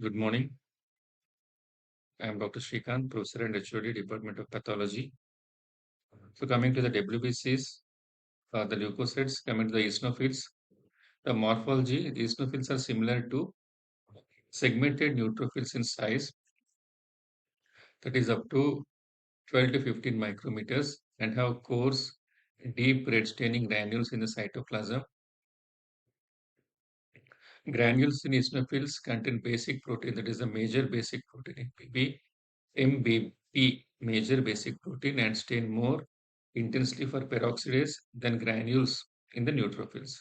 Good morning. I am Dr. Srikanth, Professor and HOD, Department of Pathology. So, coming to the WBCs, the leukocytes, coming to the eosinophils, the morphology, the eosinophils are similar to segmented neutrophils in size, that is up to 12 to 15 micrometers, and have coarse, deep red staining granules in the cytoplasm. Granules in eosinophils contain basic protein, that is the major basic protein, MBP, MBP, major basic protein, and stain more intensely for peroxidase than granules in the neutrophils.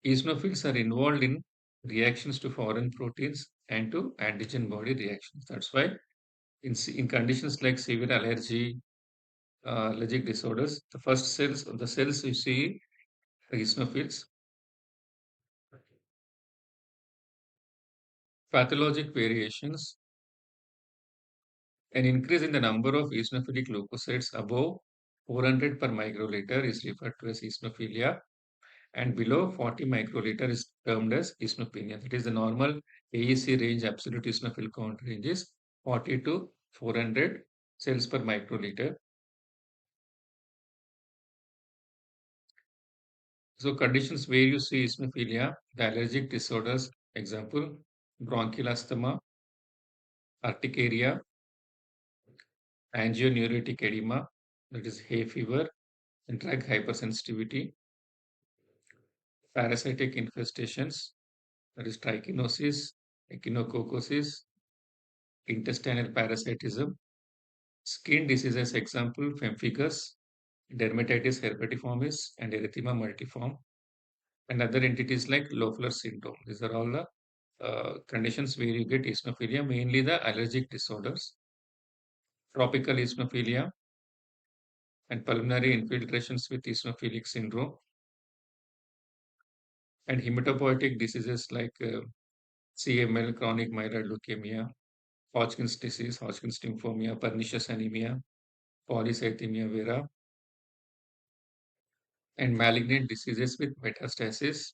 Eosinophils are involved in reactions to foreign proteins and to antigen body reactions. That's why in conditions like severe allergy, allergic disorders, the cells you see are eosinophils. Pathologic variations, an increase in the number of eosinophilic leukocytes above 400 per microliter is referred to as eosinophilia, and below 40 microliter is termed as eosinopenia. That is the normal AEC range, absolute eosinophil count range is 40 to 400 cells per microliter. So conditions where you see eosinophilia, the allergic disorders, example, bronchial asthma, urticaria, angioneuritic edema, that is hay fever, and drug hypersensitivity, parasitic infestations, that is trichinosis, echinococcosis, intestinal parasitism, skin diseases, example, pemphigus, dermatitis herpetiformis, and erythema multiforme, and other entities like Loeffler syndrome. These are all the conditions where you get eosinophilia, mainly the allergic disorders, tropical eosinophilia, and pulmonary infiltrations with eosinophilic syndrome, and hematopoietic diseases like CML, chronic myeloid leukemia, Hodgkin's disease, Hodgkin's lymphoma, pernicious anemia, polycythemia vera, and malignant diseases with metastasis.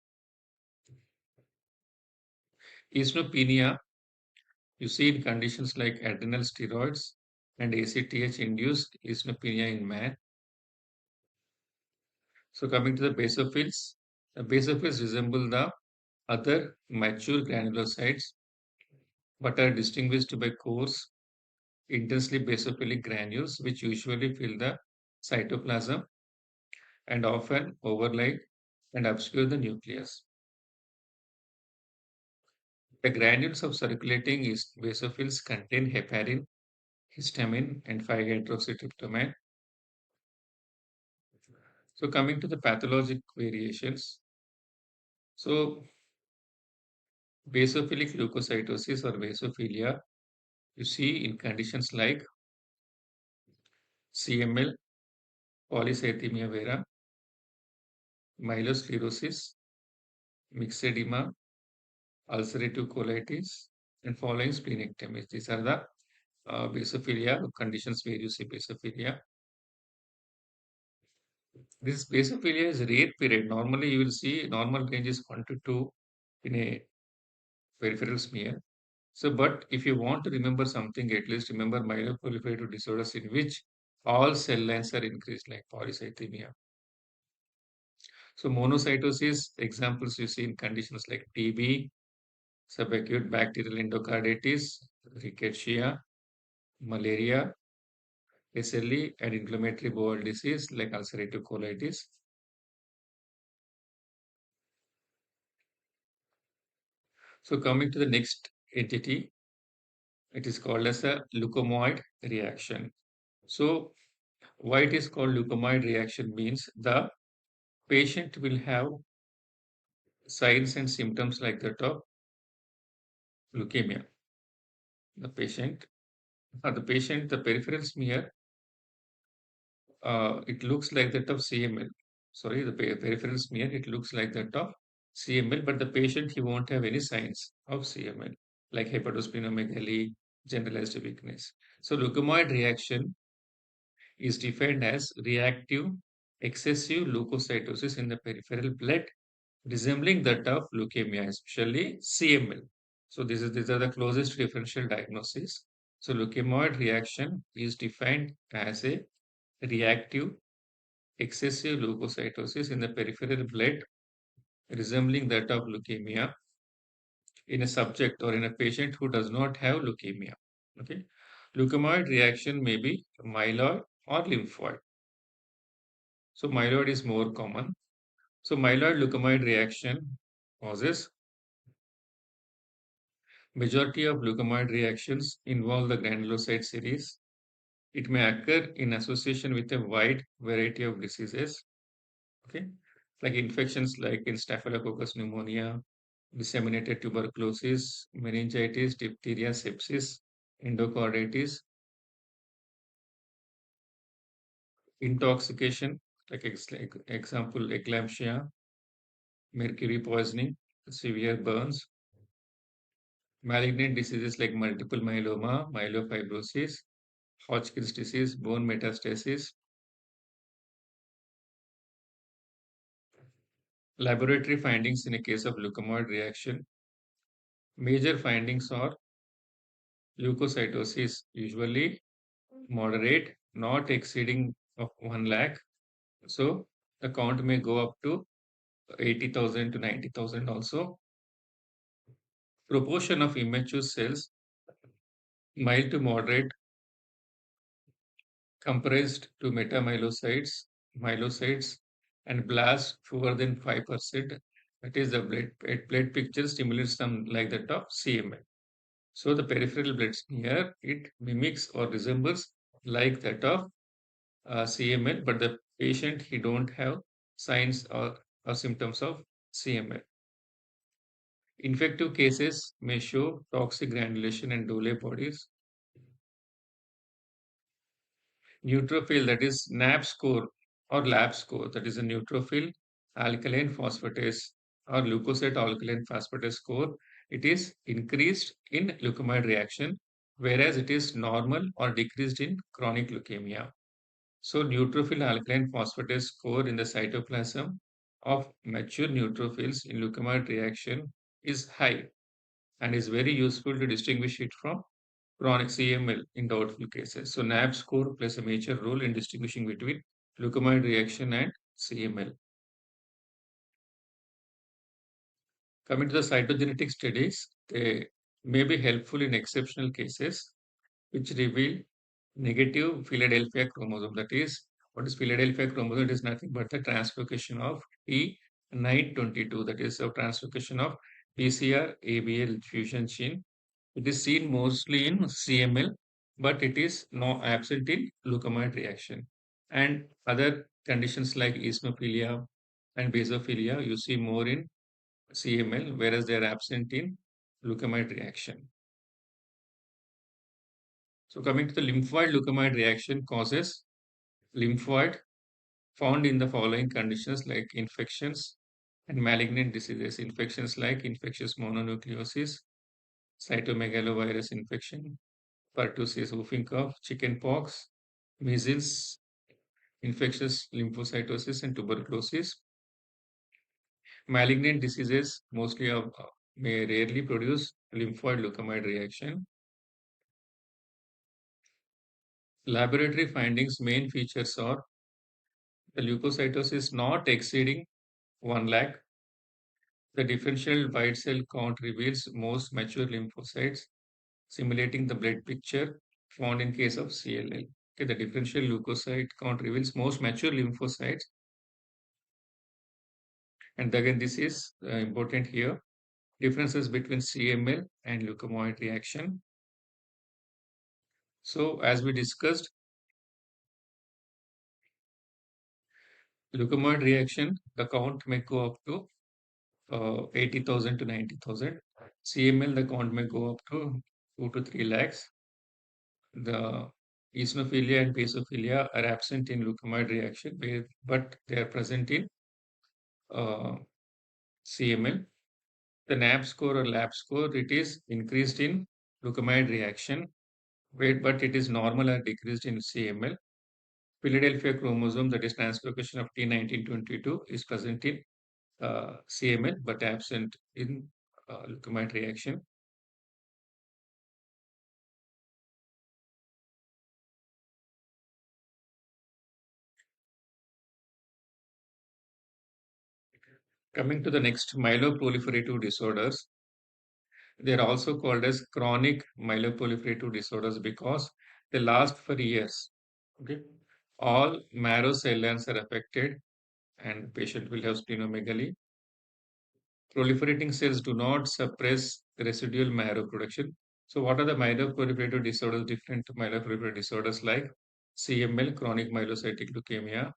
Eosinopenia, you see in conditions like adrenal steroids and ACTH-induced eosinopenia in man. So coming to the basophils resemble the other mature granulocytes, but are distinguished by coarse, intensely basophilic granules, which usually fill the cytoplasm and often overlay and obscure the nucleus. The granules of circulating basophils contain heparin, histamine, and 5-hydroxytryptamine. So coming to the pathologic variations. So basophilic leukocytosis or basophilia, you see in conditions like CML, polycythemia vera, myelosclerosis, myxedema, ulcerative colitis, and following splenectomy. These are the basophilia conditions where you see basophilia. This basophilia is a rare period. Normally, you will see normal range is 1 to 2 in a peripheral smear. So, but if you want to remember something, at least remember myeloproliferative disorders in which all cell lines are increased, like polycythemia. So, monocytosis examples you see in conditions like TB, subacute bacterial endocarditis, rickettsia, malaria, SLE, and inflammatory bowel disease like ulcerative colitis. So, coming to the next entity, it is called as a leukomoid reaction. So, why it is called leukomoid reaction means the patient will have signs and symptoms like that of leukemia. The peripheral smear, it looks like that of CML. Sorry, the peripheral smear, it looks like that of CML, but the patient, he won't have any signs of CML, like hepatosplenomegaly, generalized weakness. So, leukomoid reaction is defined as reactive excessive leukocytosis in the peripheral blood resembling that of leukemia, especially CML. So these are the closest differential diagnosis. So leukemioid reaction is defined as a reactive excessive leukocytosis in the peripheral blood resembling that of leukemia in a subject or in a patient who does not have leukemia. Okay. Leukemioid reaction may be myeloid or lymphoid. So myeloid is more common. So myeloid leukemioid reaction causes majority of leukemioid reactions involve the granulocyte series. It may occur in association with a wide variety of diseases. Okay, like infections like in Staphylococcus pneumonia, disseminated tuberculosis, meningitis, diphtheria, sepsis, endocarditis, intoxication, like example eclampsia, mercury poisoning, severe burns, malignant diseases like multiple myeloma, myelofibrosis, Hodgkin's disease, bone metastasis. Laboratory findings in a case of leukemioid reaction. Major findings are leukocytosis, usually moderate, not exceeding of 1 lakh. So the count may go up to 80,000 to 90,000 also. Proportion of immature cells, mild to moderate, compressed to metamyelocytes, myelocytes, and blasts fewer than 5%. That is the blood picture stimulates some like that of CML. So the peripheral blood smear, it mimics or resembles like that of CML, but the patient, he don't have signs or symptoms of CML. Infective cases may show toxic granulation and Dole bodies. Neutrophil, that is NAB score or lab score, that is a neutrophil alkaline phosphatase or leukocyte alkaline phosphatase score. It is increased in leukemioid reaction, whereas it is normal or decreased in chronic leukemia. So neutrophil alkaline phosphatase score in the cytoplasm of mature neutrophils in leukemioid reaction is high and is very useful to distinguish it from chronic CML in doubtful cases. So NAB score plays a major role in distinguishing between leukemioid reaction and CML. Coming to the cytogenetic studies, they may be helpful in exceptional cases which reveal negative Philadelphia chromosome. That is, what is Philadelphia chromosome? It is nothing but the translocation of T922. That is a translocation of PCR ABL fusion gene. It is seen mostly in CML, but it is no absent in leukemioid reaction. And other conditions like eosinophilia and basophilia, you see more in CML, whereas they are absent in leukemioid reaction. So coming to the lymphoid leukemioid reaction causes lymphoid found in the following conditions like infections and malignant diseases. Infections like infectious mononucleosis, cytomegalovirus infection, pertussis, whooping cough, chickenpox, measles, infectious lymphocytosis, and tuberculosis. Malignant diseases mostly may rarely produce lymphoid leukemioid reaction. Laboratory findings main features are the leukocytosis not exceeding 1 lakh. The differential white cell count reveals most mature lymphocytes, simulating the blood picture found in case of CLL. Okay, the differential leukocyte count reveals most mature lymphocytes. And again, this is important here. Differences between CML and leukemioid reaction. So, as we discussed, leukemioid reaction, the count may go up to 80,000 to 90,000. CML, the count may go up to 2 to 3 lakhs. The eosinophilia and basophilia are absent in leukemioid reaction, but they are present in CML. The NAB score or lab score, it is increased in leukemioid reaction, but it is normal or decreased in CML. Philadelphia chromosome, that is translocation of T1922, is present in CML but absent in leukemioid reaction. Coming to the next, myeloproliferative disorders. They are also called as chronic myeloproliferative disorders because they last for years. Okay. All marrow cell lines are affected and the patient will have splenomegaly. Proliferating cells do not suppress the residual marrow production. So what are the myeloproliferative disorders, different myeloproliferative disorders like CML, chronic myelocytic leukemia,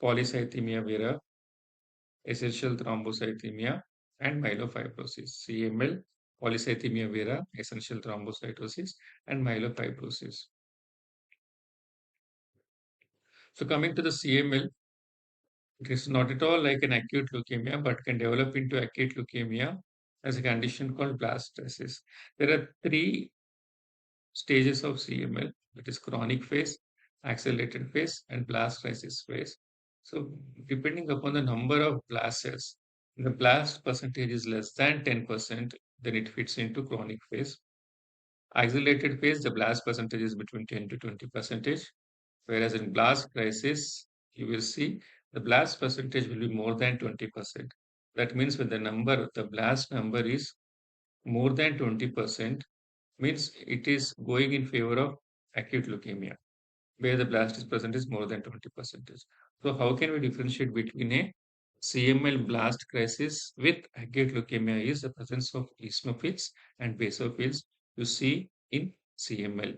polycythemia vera, essential thrombocythemia, and myelofibrosis. CML, polycythemia vera, essential thrombocytosis, and myelofibrosis. So coming to the CML, it is not at all like an acute leukemia, but can develop into acute leukemia as a condition called blastocysts. There are three stages of CML, that is chronic phase, accelerated phase, and blast crisis phase. So depending upon the number of blast cells, the blast percentage is less than 10%, then it fits into chronic phase. Accelerated phase, the blast percentage is between 10 to 20%, whereas in blast crisis, you will see the blast percentage will be more than 20%. That means when the blast number is more than 20%, means it is going in favor of acute leukemia, where the blast is present is more than 20%. So how can we differentiate between a CML blast crisis with acute leukemia is the presence of eosinophils and basophils you see in CML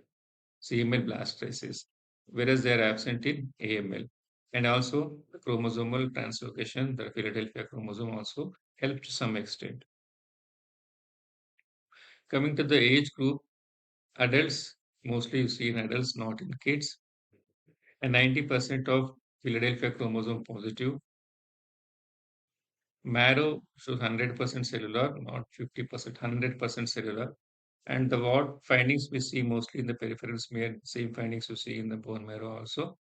blast crisis, whereas they are absent in AML. And also the chromosomal translocation, the Philadelphia chromosome also helped to some extent. Coming to the age group, adults, mostly you see in adults, not in kids, and 90% of Philadelphia chromosome positive. Marrow shows 100% cellular, not 50%, 100% cellular. And the what findings we see mostly in the peripheral smear, same findings you see in the bone marrow also.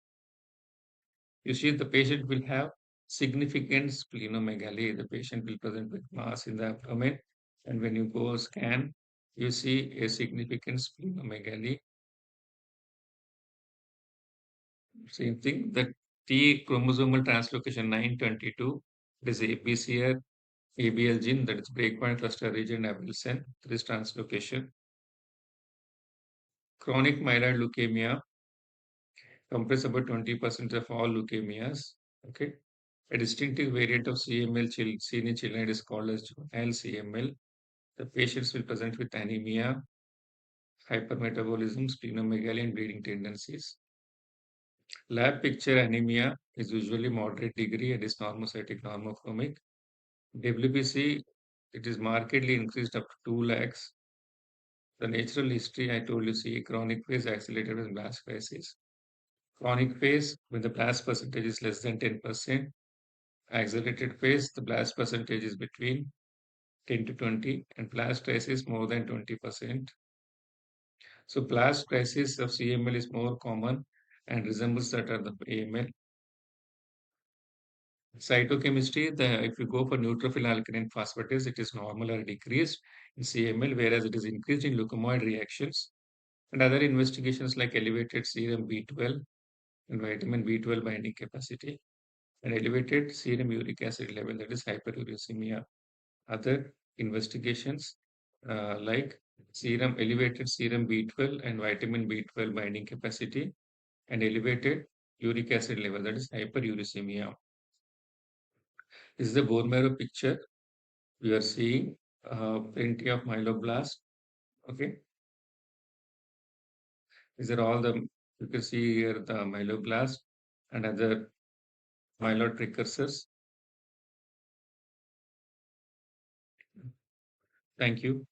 You see the patient will have significant splenomegaly. The patient will present with mass in the abdomen. And when you go scan, you see a significant splenomegaly. Same thing, the T chromosomal translocation 922, it is ABCR, ABL gene, that is breakpoint cluster region Abelson, that is translocation. Chronic myeloid leukemia comprises about 20% of all leukemias. Okay. A distinctive variant of CML seen in children is called as juvenile CML. The patients will present with anemia, hypermetabolism, splenomegaly, and bleeding tendencies. Lab picture anemia is usually moderate degree and is normocytic normochromic. WBC, it is markedly increased up to 2 lakhs. The natural history I told you, see chronic phase, accelerated with blast crisis. Chronic phase, when the blast percentage is less than 10%. Accelerated phase, the blast percentage is between 10 to 20, and blast crisis more than 20%. So blast crisis of CML is more common and resembles that of the AML. Cytochemistry, if you go for neutrophil alkaline phosphatase, it is normal or decreased in CML, whereas it is increased in leukemoid reactions. And other investigations like elevated serum B12 and vitamin B12 binding capacity, and elevated serum uric acid level, that is hyperuricemia. Other investigations like elevated serum B12 and vitamin B12 binding capacity, and elevated uric acid level, that is hyperuricemia. This is the bone marrow picture. We are seeing plenty of myeloblasts. Okay, these are all the, you can see here the myeloblasts and other myeloid precursors. Thank you.